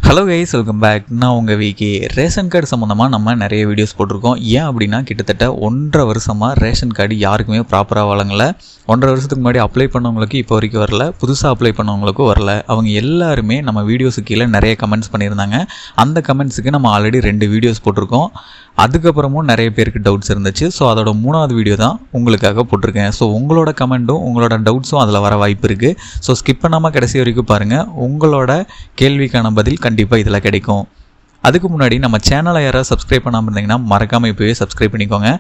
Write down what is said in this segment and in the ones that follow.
Hello guys, welcome back. நான் உங்கள் வீக்கி. Ration card சம்மந்தமாக நம்ம நிறைய வீடியோஸ் போட்டிருக்கோம். ஏன் அப்படின்னா கிட்டத்தட்ட 1.5 வருஷமாக ரேஷன் கார்டு யாருக்குமே ப்ராப்பராக வழங்கலை. 1.5 வருஷத்துக்கு முன்னாடி அப்ளை பண்ணவங்களுக்கு இப்போ வரைக்கும் வரல, புதுசாக அப்ளை பண்ணவங்களுக்கும் வரல. அவங்க எல்லாருமே நம்ம வீடியோஸுக்கு கீழே நிறைய கமெண்ட்ஸ் பண்ணியிருந்தாங்க. அந்த கமெண்ட்ஸுக்கு நம்ம ஆல்ரெடி 2 வீடியோஸ் போட்டிருக்கோம். அதுக்கப்புறமும் நிறைய பேருக்கு டவுட்ஸ் இருந்துச்சு. ஸோ அதோட 3வது வீடியோ தான் உங்களுக்காக போட்டிருக்கேன். ஸோ உங்களோட கமெண்ட்டும் உங்களோட டவுட்ஸும் அதில் வர வாய்ப்பு இருக்குது. ஸோ ஸ்கிப் பண்ணாமல் கடைசி வரைக்கும் பாருங்கள். உங்களோட கேள்விக்கான பதில் கண்டிப்பாக இதில் கிடைக்கும். அதுக்கு முன்னாடி நம்ம சேனலை யாராவது சப்ஸ்கிரைப் பண்ணாமல் இருந்தீங்கன்னா மறக்காமல் இப்போவே சப்ஸ்கிரைப் பண்ணிக்கோங்க.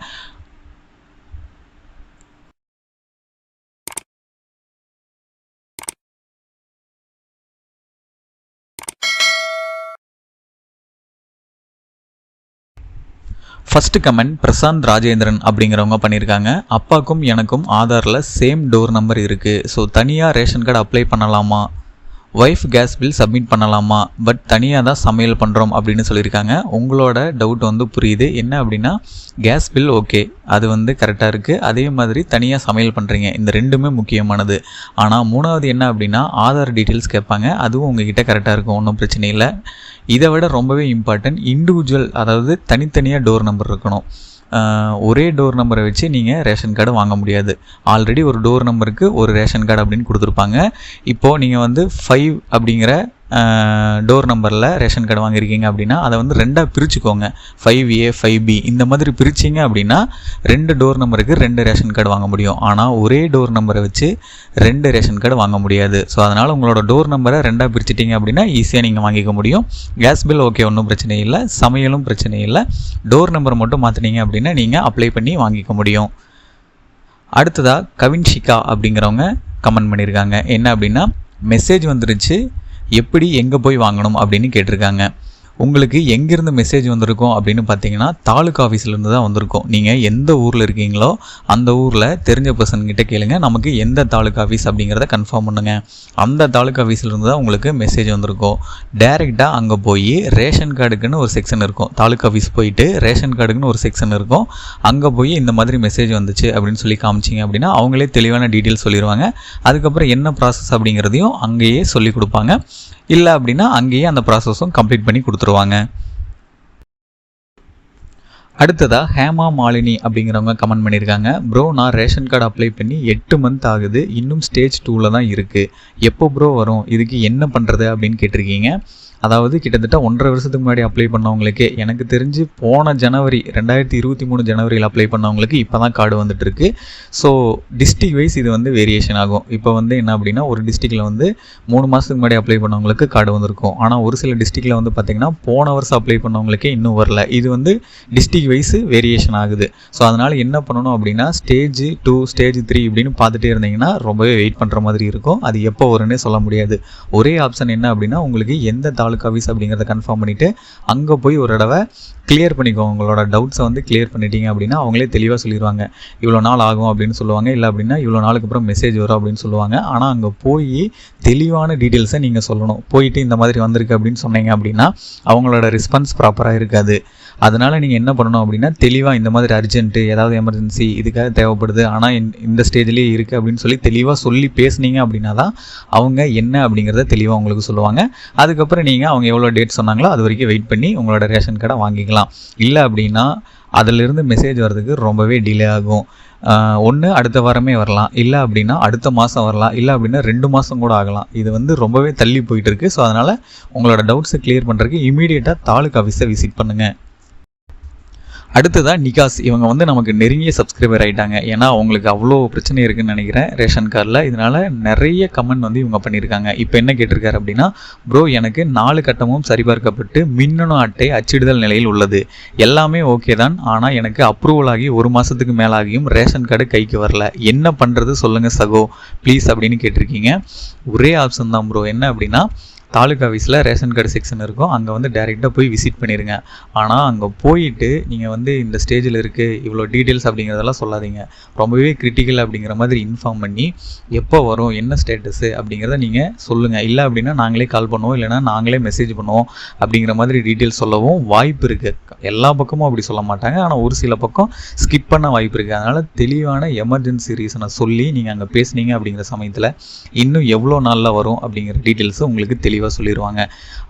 ஃபஸ்ட்டு கமெண்ட் பிரசாந்த் ராஜேந்திரன் அப்படிங்கிறவங்க பண்ணியிருக்காங்க. அப்பாக்கும் எனக்கும் ஆதாரில் சேம் டோர் நம்பர் இருக்குது. ஸோ தனியாக ரேஷன் கார்டு அப்ளை பண்ணலாமா? ஒய்ஃப் கேஸ் பில் சப்மிட் பண்ணலாமா? பட் தனியாக தான் சமையல் பண்ணுறோம் அப்படின்னு சொல்லியிருக்காங்க. உங்களோட டவுட் புரியுது. என்ன அப்படின்னா கேஸ் பில் ஓகே, அது கரெக்டாக இருக்குது. அதே மாதிரி தனியாக சமையல் பண்ணுறீங்க, இந்த ரெண்டுமே முக்கியமானது. ஆனால் 3வது என்ன அப்படின்னா ஆதார் டீட்டெயில்ஸ் கேட்பாங்க. அதுவும் உங்ககிட்ட கரெக்டாக இருக்கும், ஒன்றும் பிரச்சனை இல்லை. இதை விட ரொம்பவே இம்பார்ட்டன்ட் இண்டிவிஜுவல், அதாவது தனித்தனியாக டோர் நம்பர் இருக்கணும். ஒரே டோர் நம்பரை வச்சு நீங்கள் ரேஷன் கார்டு வாங்க முடியாது. ஆல்ரெடி ஒரு டோர் நம்பருக்கு ஒரு ரேஷன் கார்டு அப்படின்னு கொடுத்துருப்பாங்க. இப்போது நீங்கள் 5 அப்படிங்கிற டோர் நம்பரில் ரேஷன் கார்டு வாங்கியிருக்கீங்க அப்படின்னா அதை 2ஆக பிரிச்சுக்கோங்க. 5A 5B இந்த மாதிரி பிரிச்சிங்க அப்படின்னா 2 டோர் நம்பருக்கு 2 ரேஷன் கார்டு வாங்க முடியும். ஆனால் ஒரே டோர் நம்பரை வச்சு 2 ரேஷன் கார்டு வாங்க முடியாது. ஸோ அதனால் உங்களோட டோர் நம்பரை 2ஆக பிரிச்சிட்டிங்க அப்படின்னா ஈஸியாக நீங்கள் வாங்கிக்க முடியும். கேஸ் பில் ஓகே, ஒன்றும் பிரச்சனை இல்லை. சமையலும் பிரச்சனை இல்லை. டோர் நம்பர் மட்டும் மாற்றினீங்க அப்படின்னா நீங்கள் அப்ளை பண்ணி வாங்கிக்க முடியும். அடுத்ததாக கவின்ஷிகா அப்படிங்கிறவங்க கமெண்ட் பண்ணியிருக்காங்க. என்ன அப்படின்னா மெசேஜ் வந்துருச்சு, எப்படி எங்கே போய் வாங்கணும் அப்படின்னு கேட்டிருக்காங்க. உங்களுக்கு எங்கேருந்து மெசேஜ் வந்திருக்கும் அப்படின்னு பார்த்தீங்கன்னா தாலுக்கா ஆஃபீஸ்லேருந்து தான் வந்திருக்கும். நீங்கள் எந்த ஊரில் இருக்கீங்களோ அந்த ஊரில் தெரிஞ்ச பர்சன்கிட்ட கேளுங்க, நமக்கு எந்த தாலுக்கா ஆஃபீஸ் அப்படிங்கிறத கன்ஃபார்ம் பண்ணுங்கள். அந்த தாலுக்கா ஆஃபீஸ்லேருந்து தான் உங்களுக்கு மெசேஜ் வந்திருக்கும். டைரெக்டாக அங்கே போய் ரேஷன் கார்டுக்குன்னு ஒரு செக்ஷன் இருக்கும். தாலுக்கா ஆஃபீஸ் போயிட்டு ரேஷன் கார்டுக்குன்னு ஒரு செக்ஷன் இருக்கும். அங்கே போய் இந்த மாதிரி மெசேஜ் வந்துச்சு அப்படின்னு சொல்லி காமிச்சிங்க அப்படின்னா அவங்களே தெளிவான டீட்டெயில்ஸ் சொல்லிடுவாங்க. அதுக்கப்புறம் என்ன ப்ராசஸ் அப்படிங்கிறதையும் அங்கேயே சொல்லி கொடுப்பாங்க. இல்லை அப்படின்னா அங்கேயே அந்த ப்ராசஸும் கம்ப்ளீட் பண்ணி கொடுத்துருவாங்க. அடுத்ததாக ஹேமா மாலினி அப்படிங்கிறவங்க கமெண்ட் பண்ணியிருக்காங்க. ப்ரோ, நான் ரேஷன் கார்டு அப்ளை பண்ணி 8 மந்த் ஆகுது, இன்னும் ஸ்டேஜ் 2ல் தான் இருக்குது. எப்போ ப்ரோ வரும்? இதுக்கு என்ன பண்ணுறது அப்படின்னு கேட்டிருக்கீங்க. அதாவது கிட்டத்தட்ட 1.5 வருஷத்துக்கு முன்னாடி அப்ளை பண்ணவங்களுக்கே, எனக்கு தெரிஞ்சு போன ஜனவரி 2023 ஜனவரியில் அப்ளை பண்ணவங்களுக்கு இப்போ தான் கார்டு வந்துட்டுருக்கு. ஸோ டிஸ்ட்ரிக் வைஸ் இது வேரியேஷன் ஆகும். இப்போ என்ன அப்படின்னா ஒரு டிஸ்ட்ரிக்டில் 3 மாதத்துக்கு முன்னாடி அப்ளை பண்ணவங்களுக்கு கார்டு வந்திருக்கும். ஆனால் ஒரு சில டிஸ்ட்ரிக்டில் பார்த்திங்கன்னா போன வருஷம் அப்ளை பண்ணவங்களுக்கே இன்னும் வரல. இது டிஸ்ட்ரிக் வைஸ் வேரியேஷன் ஆகுது. ஸோ அதனால் என்ன பண்ணணும் அப்படின்னா ஸ்டேஜ் 2 ஸ்டேஜ் 3 இப்படின்னு பார்த்துட்டே இருந்தீங்கன்னா ரொம்பவே வெயிட் பண்ணுற மாதிரி இருக்கும். அது எப்போ வரும்னே சொல்ல முடியாது. ஒரே ஆப்ஷன் என்ன அப்படின்னா உங்களுக்கு எந்த தாலுக்கா ஆஃபீஸ் அப்படிங்கிறத கன்ஃபார்ம் பண்ணிவிட்டு அங்கே போய் ஒரு தடவை கிளியர் பண்ணிக்கோங்க. உங்களோட டவுட்ஸை கிளியர் பண்ணிட்டீங்க அப்படின்னா அவங்களே தெளிவாக சொல்லிடுவாங்க. இவ்வளோ நாள் ஆகும் அப்படின்னு சொல்லுவாங்க. இல்லை அப்படின்னா இவ்வளோ நாளுக்கு அப்புறம் மெசேஜ் வரும் அப்படின்னு சொல்லுவாங்க. ஆனால் அங்கே போய் தெளிவான டீட்டெயில்ஸை நீங்கள் சொல்லணும். போயிட்டு இந்த மாதிரி வந்திருக்கு அப்படின்னு சொன்னீங்க அப்படின்னா அவங்களோட ரெஸ்பான்ஸ் ப்ராப்பராக இருக்காது. அதனால் நீங்கள் என்ன பண்ணணும் அப்படின்னா தெளிவாக இந்த மாதிரி அர்ஜென்ட்டு, ஏதாவது எமர்ஜென்சி இதுக்காக தேவைப்படுது, ஆனால் இந்த ஸ்டேஜ்லேயே இருக்குது அப்படின்னு சொல்லி தெளிவாக சொல்லி பேசுனீங்க அப்படின்னா தான் அவங்க என்ன அப்படிங்கிறத தெளிவாக உங்களுக்கு சொல்லுவாங்க. அதுக்கப்புறம் நீங்கள் அவங்க எவ்வளோ டேட் சொன்னாங்களோ அது வரைக்கும் வெயிட் பண்ணி உங்களோட ரேஷன் கார்டை வாங்கிக்கலாம். இல்லை அப்படின்னா அதிலிருந்து மெசேஜ் வர்றதுக்கு ரொம்பவே டிலே ஆகும். ஒன்று அடுத்த வாரமே வரலாம், இல்லை அப்படின்னா அடுத்த மாதம் வரலாம், இல்லை அப்படின்னா 2 மாதம் கூட ஆகலாம். இது ரொம்பவே தள்ளி போயிட்டு இருக்குது. ஸோ அதனால் உங்களோட டவுட்ஸை கிளியர் பண்ணுறதுக்கு இமீடியட்டாக தாலுக்கா ஆஃபீஸை விசிட் பண்ணுங்கள். அடுத்ததாக நிகாஸ், இவங்க நமக்கு நெருங்கிய சப்ஸ்கிரைபர் ஆகிட்டாங்க. ஏன்னா அவங்களுக்கு அவ்வளோ பிரச்சனை இருக்குதுன்னு நினைக்கிறேன் ரேஷன் கார்டில். இதனால் நிறைய கமெண்ட் இவங்க பண்ணியிருக்காங்க. இப்போ என்ன கேட்டிருக்காரு அப்படின்னா, ப்ரோ எனக்கு 4 கட்டமும் சரிபார்க்கப்பட்டு மின்னணு அட்டை அச்சிடுதல் நிலையில் உள்ளது. எல்லாமே ஓகே தான், ஆனால் எனக்கு அப்ரூவல் ஆகி 1 மாதத்துக்கு மேலாகியும் ரேஷன் கார்டு கைக்கு வரல. என்ன பண்ணுறது சொல்லுங்கள் சகோ ப்ளீஸ் அப்படின்னு கேட்டிருக்கீங்க. ஒரே ஆப்ஷன் தான் ப்ரோ. என்ன அப்படின்னா தாலுக்கா ஆஃபீஸில் ரேஷன் கார்டு செக்ஷன் இருக்கும். அங்கே டைரெக்டாக போய் விசிட் பண்ணிடுங்க. ஆனால் அங்கே போயிட்டு நீங்கள் இந்த ஸ்டேஜில் இருக்குது இவ்வளோ டீட்டெயில்ஸ் அப்படிங்கிறதெல்லாம் சொல்லாதீங்க. ரொம்பவே கிரிட்டிக்கல் அப்படிங்கிற மாதிரி இன்ஃபார்ம் பண்ணி எப்போ வரும், என்ன ஸ்டேட்டஸு அப்படிங்கிறத நீங்கள் சொல்லுங்கள். இல்லை அப்படின்னா நாங்களே கால் பண்ணுவோம், இல்லைனா நாங்களே மெசேஜ் பண்ணுவோம் அப்படிங்கிற மாதிரி டீட்டெயில்ஸ் சொல்லவும் வாய்ப்பு இருக்குது. எல்லா பக்கமும் அப்படி சொல்ல மாட்டாங்க, ஆனால் ஒரு சில பக்கம் ஸ்கிப் பண்ண வாய்ப்பு இருக்குது. அதனால் தெளிவான எமர்ஜென்சி ரீசனை சொல்லி நீங்கள் அங்கே பேசுனீங்க அப்படிங்கிற சமயத்தில் இன்னும் எவ்வளோ நாளில் வரும் அப்படிங்கிற டீட்டெயில்ஸு உங்களுக்கு தெளிவாக தெளிவாக சொல்லிடுவாங்க.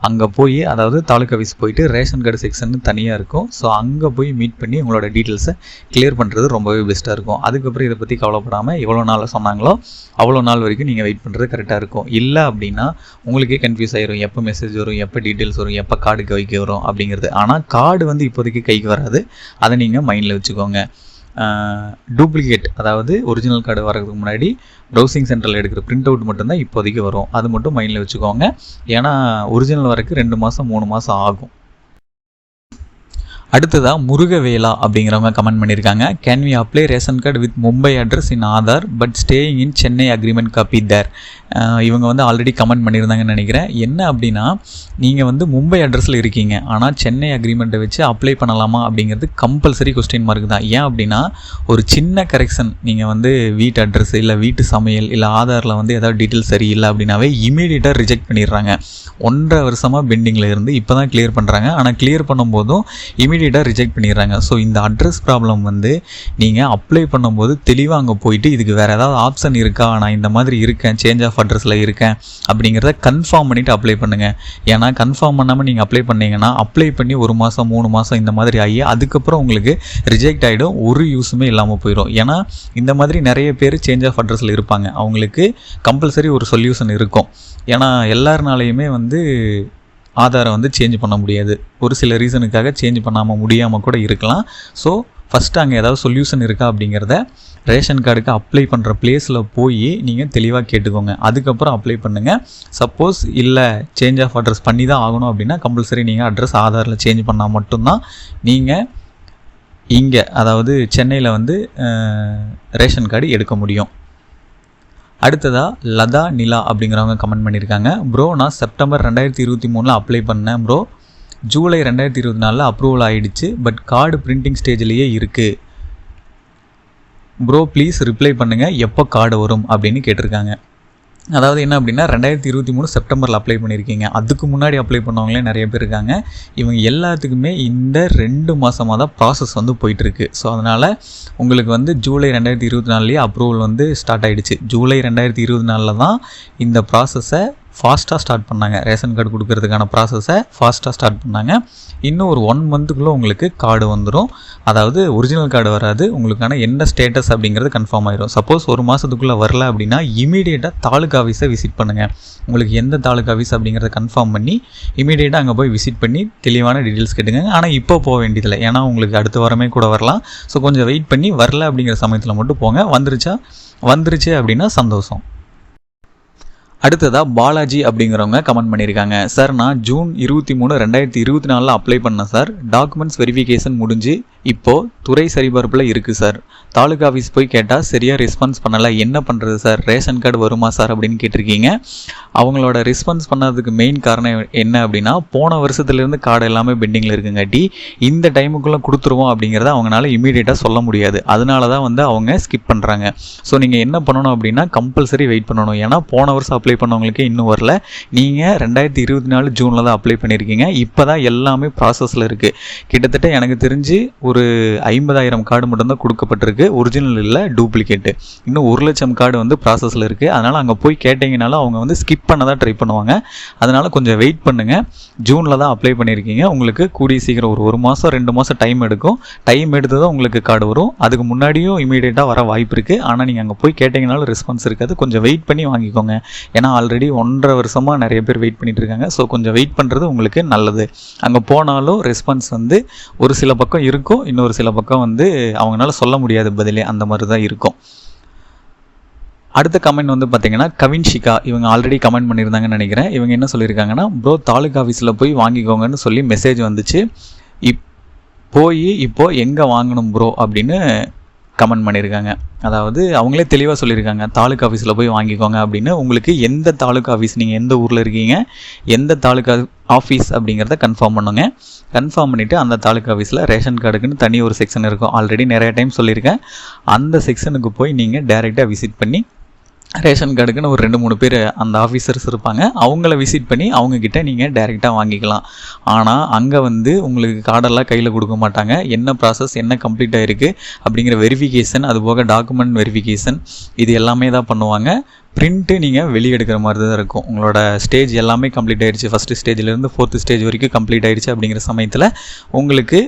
அங்கே போய் அதாவது தாலுக்கா ஆஃபீஸ் போயிட்டு ரேஷன் கார்டு செக்ஷன் தனியாக இருக்கும். ஸோ அங்கே போய் மீட் பண்ணி உங்களோட டீட்டெயில்ஸை கிளியர் பண்ணுறது ரொம்பவே பெஸ்ட்டாக இருக்கும். அதுக்கப்புறம் இதை பற்றி கவலைப்படாமல் எவ்வளோ நாள் சொன்னாங்களோ அவ்வளோ நாள் வரைக்கும் நீங்கள் வெயிட் பண்ணுறது கரெக்டாக இருக்கும். இல்லை அப்படின்னா உங்களுக்கே கன்ஃபியூஸ் ஆயிரும், எப்போ மெசேஜ் வரும், எப்போ டீட்டெயில்ஸ் வரும், எப்போ கார்டு கைக்கு வரும் அப்படிங்கிறது. ஆனால் கார்டு வந்து இப்போதைக்கு கைக்கு வராது, அதை நீங்கள் மைண்டில் வச்சுக்கோங்க. டூப்ளிகேட் அதாவது ஒரிஜினல் கார்டு வரதுக்கு முன்னாடி ப்ரௌசிங் சென்டரில் எடுக்கிற பிரிண்ட் அவுட் மட்டும்தான் இப்போதைக்கு வரும். அது மட்டும் மைண்டில் வச்சுக்கோங்க. ஏன்னா ஒரிஜினல் வரக்கு 2 மாதம் 3 மாதம் ஆகும். அடுத்ததாக முருகவேலா அப்படிங்கிறவங்க கமெண்ட் பண்ணியிருக்காங்க. Can we apply ration card with Mumbai address in Aadhaar but staying in Chennai agreement copy there. இவங்க வந்து ஆல்ரெடி கமெண்ட் பண்ணியிருந்தாங்கன்னு நினைக்கிறேன். என்ன அப்படின்னா நீங்கள் வந்து மும்பை அட்ரஸில் இருக்கீங்க, ஆனால் சென்னை அக்ரிமெண்ட்டை வச்சு அப்ளை பண்ணலாமா அப்படிங்கிறது கம்பல்சரி கொஸ்டின் மார்க் தான். ஏன் அப்படின்னா ஒரு சின்ன கரெக்ஷன், நீங்கள் வந்து வீட்டு அட்ரஸ் இல்லை வீட்டு சமையல் இல்லை ஆதாரில் வந்து ஏதாவது டீட்டெயில்ஸ் சரியில்லை அப்படின்னாவே இமீடியட்டாக ரிஜெக்ட் பண்ணிடுறாங்க. 1.5 வருஷமாக பெண்டிங்கில் இருந்து இப்போ தான் கிளியர் பண்ணுறாங்க. ஆனால் கிளியர் பண்ணும்போதும் இமீடியட்டாக ரிஜெக்ட் பண்ணிடுறாங்க. ஸோ இந்த அட்ரஸ் ப்ராப்ளம் வந்து நீங்கள் அப்ளை பண்ணும்போது தெளிவாக அங்கே போயிட்டு இதுக்கு வேறு ஏதாவது ஆப்ஷன் இருக்கா, நான் இந்த மாதிரி இருக்கேன், சேஞ்ச் ஆஃப் அட்ரஸில் இருக்கேன் அப்படிங்கிறத கன்ஃபார்ம் பண்ணிவிட்டு அப்ளை பண்ணுங்கள். ஏன்னா கன்ஃபார்ம் பண்ணாமல் நீங்கள் அப்ளை பண்ணிங்கன்னா அப்ளை பண்ணி 1 மாதம் 3 மாதம் இந்த மாதிரி ஆகி அதுக்கப்புறம் உங்களுக்கு ரிஜெக்ட் ஆகிடும், ஒரு யூஸுமே இல்லாமல் போயிடும். ஏன்னா இந்த மாதிரி நிறைய பேர் சேஞ்ச் ஆஃப் அட்ரஸில் இருப்பாங்க, அவங்களுக்கு கம்பல்சரி ஒரு சொல்யூஷன் இருக்கும். ஏன்னா எல்லாருனாலையுமே வந்து ஆதாரை வந்து சேஞ்ச் பண்ண முடியாது, ஒரு சில ரீசனுக்காக சேஞ்ச் பண்ணாமல் முடியாமல் கூட இருக்கலாம். ஸோ ஃபஸ்ட்டு அங்கே ஏதாவது சொல்யூஷன் இருக்கா அப்படிங்கிறத ரேஷன் கார்டுக்கு அப்ளை பண்ணுற பிளேஸில் போய் நீங்கள் தெளிவாக கேட்டுக்கோங்க. அதுக்கப்புறம் அப்ளை பண்ணுங்கள். சப்போஸ் இல்லை சேஞ்ச் ஆஃப் அட்ரஸ் பண்ணி தான் ஆகணும் அப்படின்னா கம்பல்சரி நீங்கள் அட்ரஸ் ஆதாரில் சேஞ்ச் பண்ணால் மட்டும்தான் நீங்கள் இங்கே அதாவது சென்னையில் வந்து ரேஷன் கார்டு எடுக்க முடியும். அடுத்ததாக லதா நிலா அப்படிங்கிறவங்க கமெண்ட் பண்ணியிருக்காங்க. ப்ரோ நான் செப்டம்பர் 2023 அப்ளை பண்ணேன் ப்ரோ, ஜூலை 2024 அப்ரூவல் ஆகிடுச்சு, பட் கார்டு பிரிண்டிங் ஸ்டேஜ்லேயே இருக்குது ப்ரோ, ப்ளீஸ் ரிப்ளை பண்ணுங்கள் எப்போ கார்டு வரும் அப்படின்னு கேட்டிருக்காங்க. அதாவது என்ன அப்படின்னா 2023 செப்டம்பரில் அப்ளை பண்ணியிருக்கீங்க, அதுக்கு முன்னாடி அப்ளை பண்ணவங்களே நிறைய பேர் இருக்காங்க. இவங்க எல்லாத்துக்குமே இந்த 2 மாதமாக தான் ப்ராசஸ் வந்து போயிட்டுருக்கு. ஸோ அதனால் உங்களுக்கு வந்து ஜூலை 2024 அப்ரூவல் வந்து ஸ்டார்ட் ஆகிடுச்சு. ஜூலை 2024 தான் இந்த ப்ராசஸை ஃபாஸ்ட்டாக ஸ்டார்ட் பண்ணாங்க, ரேஷன் கார்டு கொடுக்கறதுக்கான ப்ராசஸை ஃபாஸ்ட்டாக ஸ்டார்ட் பண்ணாங்க. இன்னும் ஒரு 1 மந்த்துக்குள்ளே உங்களுக்கு கார்டு வந்துடும். அதாவது ஒரிஜினல் கார்டு வராது, உங்களுக்கான என்ன ஸ்டேட்டஸ் அப்படிங்கிறது கன்ஃபார்ம் ஆயிடும். சப்போஸ் 1 மாதத்துக்குள்ளே வரல அப்படின்னா இமீடியட்டாக தாலுக்கா ஆஃபீஸை விசிட் பண்ணுங்கள். உங்களுக்கு எந்த தாலுக்கா ஆஃபீஸ் அப்படிங்கிறத கன்ஃபார்ம் பண்ணி இமீடியட்டாக அங்கே போய் விசிட் பண்ணி தெளிவான டீட்டெயில்ஸ் கேட்டுங்க. ஆனால் இப்போ போக வேண்டியதில்லை, ஏன்னா உங்களுக்கு அடுத்த வாரமே கூட வரலாம். ஸோ கொஞ்சம் வெயிட் பண்ணி வரல அப்படிங்கிற சமயத்தில் மட்டும் போங்க. வந்துருச்சு அப்படின்னா சந்தோஷம். அடுத்ததாக பாலாஜி அப்படிங்கிறவங்க கமெண்ட் பண்ணியிருக்காங்க. சார் நான் ஜூன் 23, 2024 அப்ளை பண்ணேன் சார், டாக்குமெண்ட்ஸ் வெரிஃபிகேஷன் முடிஞ்சு இப்போது துறை சரிபார்ப்பில் இருக்குது சார். தாலுக்கா ஆஃபீஸ் போய் கேட்டால் சரியாக ரெஸ்பான்ஸ் பண்ணலை, என்ன பண்ணுறது சார், ரேஷன் கார்டு வருமா சார் அப்படின்னு கேட்டிருக்கீங்க. அவங்களோட ரெஸ்பான்ஸ் பண்ணதுக்கு மெயின் காரணம் என்ன அப்படின்னா போன வருஷத்துலேருந்து கார்டு எல்லாமே பெண்டிங்கில் இருக்குங்காட்டி இந்த டைமுக்குள்ளே கொடுத்துருவோம் அப்படிங்கிறத அவங்களால இமீடியட்டாக சொல்ல முடியாது. அதனால தான் வந்து அவங்க ஸ்கிப் பண்ணுறாங்க. ஸோ நீங்கள் என்ன பண்ணணும் அப்படின்னா கம்பல்சரி வெயிட் பண்ணணும். ஏன்னா போன வருஷம் அப்ளை பண்ணவங்களுக்கே இன்னும் வரல, நீங்கள் 2024 ஜூனில் தான் அப்ளை பண்ணியிருக்கீங்க. இப்போ தான் எல்லாமே ப்ராசஸில் இருக்குது. கிட்டத்தட்ட எனக்கு தெரிஞ்சு ஒரு 50,000 கார்டு மட்டும்தான் கொடுக்கப்பட்டிருக்கு, ஒரிஜினல் இல்லை, டூப்ளிகேட்டு. இன்னும் 1,00,000 கார்டு வந்து ப்ராசஸில் இருக்குது. அதனால் அங்கே போய் கேட்டிங்கனாலும் அவங்க வந்து ஸ்கிப் பண்ண தான் ட்ரை பண்ணுவாங்க. அதனால் கொஞ்சம் வெயிட் பண்ணுங்கள். ஜூனில் தான் அப்ளை பண்ணியிருக்கீங்க, உங்களுக்கு கூடிய சீக்கிரம் ஒரு மாதம் 2 மாதம் டைம் எடுக்கும். டைம் எடுத்து தான் உங்களுக்கு கார்டு வரும். அதுக்கு முன்னாடியும் இமீடியட்டாக வர வாய்ப்பு இருக்குது. ஆனால் நீங்கள் அங்கே போய் கேட்டிங்கனாலும் ரெஸ்பான்ஸ் இருக்காது. கொஞ்சம் வெயிட் பண்ணி வாங்கிக்கோங்க. ஏன்னா ஆல்ரெடி 1.5 வருஷமாக நிறைய பேர் வெயிட் பண்ணிட்டு இருக்காங்க. ஸோ கொஞ்சம் வெயிட் பண்ணுறது உங்களுக்கு நல்லது. அங்கே போனாலும் ரெஸ்பான்ஸ் வந்து ஒரு சில பக்கம் இருக்கும், இன்னொரு சில பக்கம் வந்து அவங்களால சொல்ல முடியாது பதிலே, அந்த மாதிரி தான் இருக்கும். அடுத்த கமெண்ட் வந்து பார்த்தீங்கன்னா கவின்ஷிகா, இவங்க ஆல்ரெடி கமெண்ட் பண்ணியிருந்தாங்கன்னு நினைக்கிறேன். இவங்க என்ன சொல்லியிருக்காங்கன்னா ப்ரோ தாலுக்கா ஆஃபீஸில் போய் வாங்கிக்கோங்கன்னு சொல்லி மெசேஜ் வந்துச்சு, இப்போது எங்கே வாங்கணும் ப்ரோ அப்படின்னு கமெண்ட் பண்ணியிருக்காங்க. அதாவது அவங்களே தெளிவாக சொல்லியிருக்காங்க தாலுக்கா ஆஃபீஸில் போய் வாங்கிக்கோங்க அப்படின்னு. உங்களுக்கு எந்த தாலுக்கா ஆஃபீஸ், நீங்கள் எந்த ஊரில் இருக்கீங்க, எந்த தாலுக்கா ஆஃபீஸ் அப்படிங்கிறத கன்ஃபார்ம் பண்ணுங்க. கன்ஃபார்ம் பண்ணிவிட்டு அந்த தாலுக்கா ஆஃபீஸில் ரேஷன் கார்டுக்குன்னு தனி ஒரு செக்ஷன் இருக்கும், ஆல்ரெடி நிறைய டைம் சொல்லியிருக்கேன். அந்த செக்ஷனுக்கு போய் நீங்கள் டைரெக்டாக விசிட் பண்ணி ரேஷன் கார்டுக்குன்னு ஒரு 2-3 பேர் அந்த ஆஃபீஸர்ஸ் இருப்பாங்க, அவங்கள விசிட் பண்ணி அவங்கக்கிட்ட நீங்கள் டைரெக்டாக வாங்கிக்கலாம். ஆனால் அங்கே வந்து உங்களுக்கு கார்டெல்லாம் கையில் கொடுக்க மாட்டாங்க. என்ன ப்ராசஸ், என்ன கம்ப்ளீட் ஆகிருக்கு அப்படிங்கிற வெரிஃபிகேஷன், அதுபோக டாக்குமெண்ட் வெரிஃபிகேஷன் இது எல்லாமே தான் பண்ணுவாங்க. பிரிண்ட்டு நீங்கள் வெளியே எடுக்கிற மாதிரி தான் இருக்கும். உங்களோட ஸ்டேஜ் எல்லாமே கம்ப்ளீட் ஆயிடுச்சு, ஃபஸ்ட்டு ஸ்டேஜ்லேருந்து 4th ஸ்டேஜ் வரைக்கும் கம்ப்ளீட் ஆயிடுச்சு அப்படிங்கிற சமயத்தில் உங்களுக்கு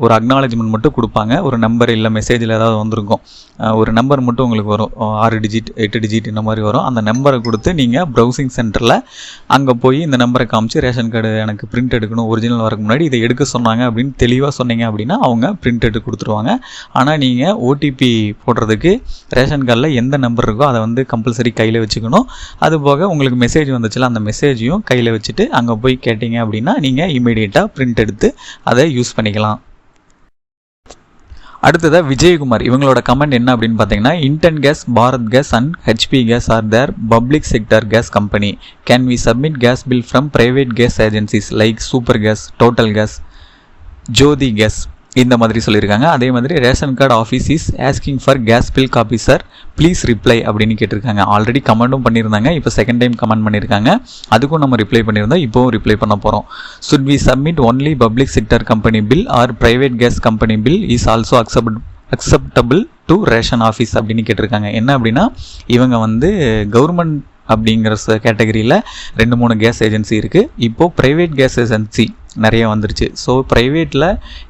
ஒரு அக்னாலஜ்மெண்ட் மட்டும் கொடுப்பாங்க. ஒரு நம்பர் இல்லை மெசேஜில் ஏதாவது வந்திருக்கும், ஒரு நம்பர் மட்டும் உங்களுக்கு வரும், 6 டிஜிட் 8 டிஜிட் இந்த மாதிரி வரும். அந்த நம்பரை கொடுத்து நீங்கள் ப்ரௌசிங் சென்டரில் அங்கே போய் இந்த நம்பரை காமிச்சு ரேஷன் கார்டு எனக்கு பிரிண்ட் எடுக்கணும், ஒரிஜினல் வரக்கு முன்னாடி இதை எடுக்க சொன்னாங்க அப்படின்னு தெளிவாக சொன்னீங்க அப்படின்னா அவங்க பிரிண்ட் எடுத்து கொடுத்துருவாங்க. ஆனால் நீங்கள் ஓடிபி போடுறதுக்கு ரேஷன் கார்டில் எந்த நம்பர் இருக்கோ அதை வந்து கம்பல்சரி கையில் வச்சுக்கணும். அதுபோக உங்களுக்கு மெசேஜ் வந்துச்சுல, அந்த மெசேஜையும் கையில் வச்சுட்டு அங்கே போய் கேட்டிங்க அப்படின்னா நீங்கள் இமீடியட்டாக பிரிண்ட் எடுத்து அதை யூஸ் பண்ணிக்கலாம். அடுத்ததாக விஜயகுமார் இவங்களோட கமெண்ட் என்ன அப்படின்னு பார்த்தீங்கன்னா, Indane gas, Bharat gas and HP gas are there public sector gas company. Can we submit gas bill from private gas agencies like super gas, total gas, Jyothi gas இந்த மாதிரி சொல்லியிருக்காங்க. அதே மாதிரி ration card office is asking for gas bill copy sir, please reply அப்படின்னு கேட்டிருக்காங்க. Already கமெண்ட்டும் பண்ணியிருந்தாங்க, இப்போ second time comment பண்ணியிருக்காங்க. அதுக்கும் நம்ம ரிப்ளை பண்ணியிருந்தோம், இப்போவும் ரிப்ளை பண்ண போகிறோம். Should we submit only public sector company bill or private gas company bill is also acceptable to ration office அப்படின்னு கேட்டிருக்காங்க. என்ன அப்படின்னா, இவங்க வந்து கவர்மெண்ட் அப்படிங்கிற கேட்டகரியில் 2-3 கேஸ் ஏஜென்சி இருக்குது. இப்போது ப்ரைவேட் கேஸ் ஏஜென்சி நிறைய வந்துருச்சு. ஸோ ப்ரைவேட்டில்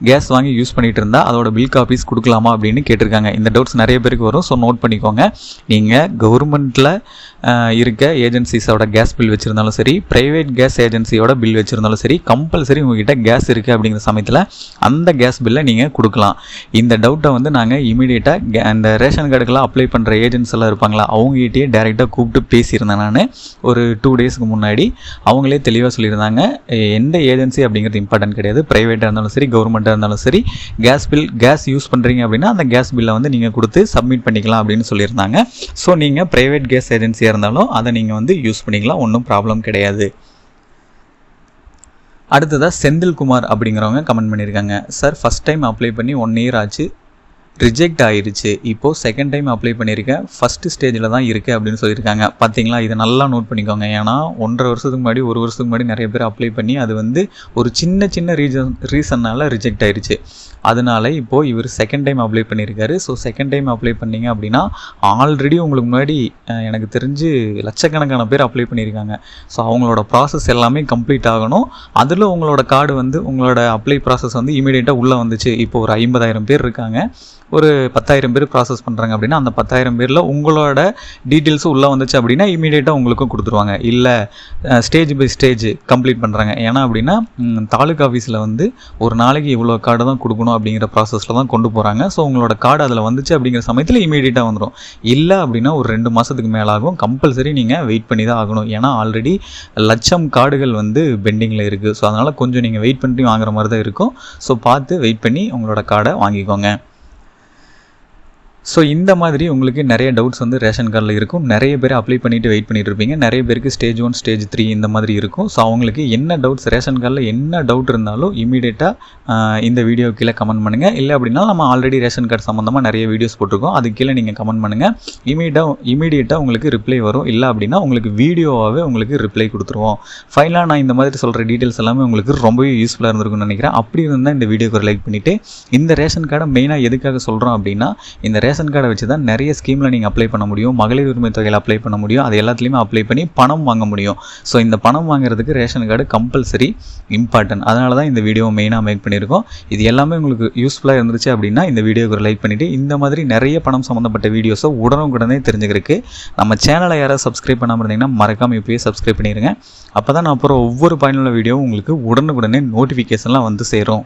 கேஸ் வாங்கி யூஸ் பண்ணிகிட்டு இருந்தால் அதோட பில் காப்பீஸ் கொடுக்கலாமா அப்படின்னு கேட்டிருக்காங்க. இந்த டவுட்ஸ் நிறைய பேருக்கு வரும், ஸோ நோட் பண்ணிக்கோங்க. நீங்கள் கவர்மெண்ட்டில் இருக்க ஏஜென்சிஸோட கேஸ் பில் வச்சுருந்தாலும் சரி, ப்ரைவேட் கேஸ் ஏஜென்சியோட பில் வச்சுருந்தாலும் சரி, கம்பல்சரி உங்ககிட்ட கேஸ் இருக்குது அப்படிங்கிற சமயத்தில் அந்த கேஸ் பில்லை நீங்கள் கொடுக்கலாம். இந்த டவுட்டை வந்து நாங்கள் இமீடியட்டாக அந்த ரேஷன் கார்டுக்கெல்லாம் அப்ளை பண்ணுற ஏஜென்ட்ஸ் எல்லாம் இருப்பாங்களா, அவங்ககிட்டயே டேரெக்டாக கூப்பிட்டு பேசியிருந்தேன் நான் ஒரு 2 டேஸ்க்கு முன்னாடி. அவங்களே தெளிவாக சொல்லியிருந்தாங்க, எந்த ஏஜென்சி அப்படிங்கிறது இம்பார்ட்டன்ட் கிடையாது, ப்ரைவேட்டாக இருந்தாலும் சரி கவர்மெண்ட்டாக இருந்தாலும் சரி, கேஸ் யூஸ் பண்ணுறீங்க அப்படின்னா அந்த கேஸ் பில்லை வந்து நீங்கள் கொடுத்து சப்மிட் பண்ணிக்கலாம் அப்படின்னு சொல்லியிருந்தாங்க. ஸோ நீங்கள் ப்ரைவேட் கேஸ் ஏஜென்சியாக இருந்தாலும் அதை நீங்கள் வந்து யூஸ் பண்ணிக்கலாம், ஒன்றும் ப்ராப்ளம் கிடையாது. அடுத்ததாக செந்தில்குமார் அப்படிங்கிறவங்க கமெண்ட் பண்ணியிருக்காங்க. சார், ஃபஸ்ட் டைம் அப்ளை பண்ணி 1 இயர் ஆச்சு, ரிஜெக்ட் ஆயிடுச்சு. இப்போது செகண்ட் டைம் அப்ளை பண்ணியிருக்கேன், ஃபஸ்ட்டு ஸ்டேஜில் தான் இருக்குது அப்படின்னு சொல்லியிருக்காங்க. பார்த்தீங்களா, இதை நல்லா நோட் பண்ணிக்கோங்க. ஏன்னா 1.5 வருஷத்துக்கு முன்னாடி 1 வருஷத்துக்கு முன்னாடி நிறைய பேர் அப்ளை பண்ணி அது வந்து ஒரு சின்ன ரீசன்னால் ரிஜெக்ட் ஆயிடுச்சு. அதனால இப்போது இவர் செகண்ட் டைம் அப்ளை பண்ணியிருக்காரு. ஸோ செகண்ட் டைம் அப்ளை பண்ணிங்க அப்படின்னா ஆல்ரெடி உங்களுக்கு முன்னாடி எனக்கு தெரிஞ்சு லட்சக்கணக்கான பேர் அப்ளை பண்ணியிருக்காங்க. ஸோ அவங்களோட ப்ராசஸ் எல்லாமே கம்ப்ளீட் ஆகணும். அதில் உங்களோட கார்டு வந்து உங்களோட அப்ளை ப்ராசஸ் வந்து இமீடியட்டாக உள்ளே வந்துச்சு. இப்போ ஒரு 50,000 பேர் இருக்காங்க, ஒரு 10,000 பேர் ப்ராசஸ் பண்ணுறாங்க அப்படின்னா அந்த 10,000 பேரில் உங்களோட டீட்டெயில்ஸும் உள்ளே வந்துச்சு அப்படின்னா இமீடியட்டாக உங்களுக்கும் கொடுத்துருவாங்க. இல்லை ஸ்டேஜ் பை ஸ்டேஜ் கம்ப்ளீட் பண்ணுறாங்க. ஏன்னா அப்படின்னா தாலுக்கா ஆஃபீஸில் வந்து ஒரு நாளைக்கு இவ்வளோ கார்டு தான் கொடுக்கணும் அப்படிங்கிற ப்ராசஸில் தான் கொண்டு போகிறாங்க. ஸோ உங்களோட கார்டு அதில் வந்துச்சு அப்படிங்கிற சமயத்தில் இமீடியட்டாக வந்துடும். இல்லை அப்படின்னா ஒரு 2 மாதத்துக்கு மேலே ஆகும். கம்பல்சரி நீங்கள் வெயிட் பண்ணி தான் ஆகணும். ஏன்னா ஆல்ரெடி 1,00,000 கார்டுகள் வந்து பெண்டிங்கில் இருக்குது. ஸோ அதனால் கொஞ்சம் நீங்கள் வெயிட் பண்ணி வாங்குற மாதிரி தான் இருக்கும். ஸோ பார்த்து வெயிட் பண்ணி உங்களோட கார்டை வாங்கிக்கோங்க. ஸோ இந்த மாதிரி உங்களுக்கு நிறைய டவுட்ஸ் வந்து ரேஷன் கார்டில் இருக்கும். நிறைய பேர் அப்ளை பண்ணிவிட்டு வெயிட் பண்ணிட்டு இருப்பீங்க. நிறைய பேருக்கு ஸ்டேஜ் 1 ஸ்டேஜ் 3 இந்த மாதிரி இருக்கும். ஸோ அவங்களுக்கு என்ன டவுட்ஸ், ரேஷன் கார்டில் என்ன டவுட் இருந்தாலும் இமீடியட்டாக இந்த வீடியோ கீழே கமெண்ட் பண்ணுங்கள். இல்லை அப்படின்னா நம்ம ஆல்ரெடி ரேஷன் கார்டு சம்மந்தமாக நிறைய வீடியோஸ் போட்டிருக்கோம், அது கீழே நீங்கள் கமெண்ட் பண்ணுங்கள். இமீடியட்டாக உங்களுக்கு ரிப்ளை வரும். இல்லை அப்படின்னா உங்களுக்கு வீடியோவாகவே உங்களுக்கு ரிப்ளை கொடுத்துருவோம். ஃபைனலாக நான் இந்த மாதிரி சொல்கிற டீட்டெயில்ஸ் எல்லாமே உங்களுக்கு ரொம்பவே யூஸ்ஃபுல்லாக இருந்திருக்குன்னு நினைக்கிறேன். அப்படி இருந்தால் இந்த வீடியோக்கு ஒரு லைக் பண்ணிவிட்டு, இந்த ரேஷன் கார்டை மெயினாக எதுக்காக சொல்கிறோம் அப்படின்னா, இந்த ரேஷன் கார்டை வச்சு தான் நிறைய ஸ்கீமில் நீங்கள் அப்ளை பண்ண முடியும், மகளிர் உரிமை தொகையில் அப்ளை பண்ண முடியும், அது எல்லாத்துலேயுமே அப்ளை பண்ணி பணம் வாங்க முடியும். ஸோ இந்த பணம் வாங்குறதுக்கு ரேஷன் கார்டு கம்பல்சரி இம்பார்ட்டன்ட். அதனால தான் இந்த வீடியோ மெயினாக மேக் பண்ணியிருக்கோம். இது எல்லாமே உங்களுக்கு யூஸ்ஃபுல்லாக இருந்துச்சு அப்படின்னா இந்த வீடியோக்கு ஒரு லைக் பண்ணிவிட்டு, இந்த மாதிரி நிறைய பணம் சம்மந்தப்பட்ட வீடியோஸை உடனுக்குடனே தெரிஞ்சுக்கிறதுக்கு நம்ம சேனலை யாராவது சப்ஸ்கிரைப் பண்ணாமல் இருந்தீங்கன்னா மறக்காமல் இப்போயே சப்ஸ்கிரைப் பண்ணிடுங்க. அப்போ தான் நான் அப்புறம் ஒவ்வொரு பயனுள்ள வீடியோவும் உங்களுக்கு உடனுக்குடனே நோட்டிஃபிகேஷன்லாம் வந்து சேரும்.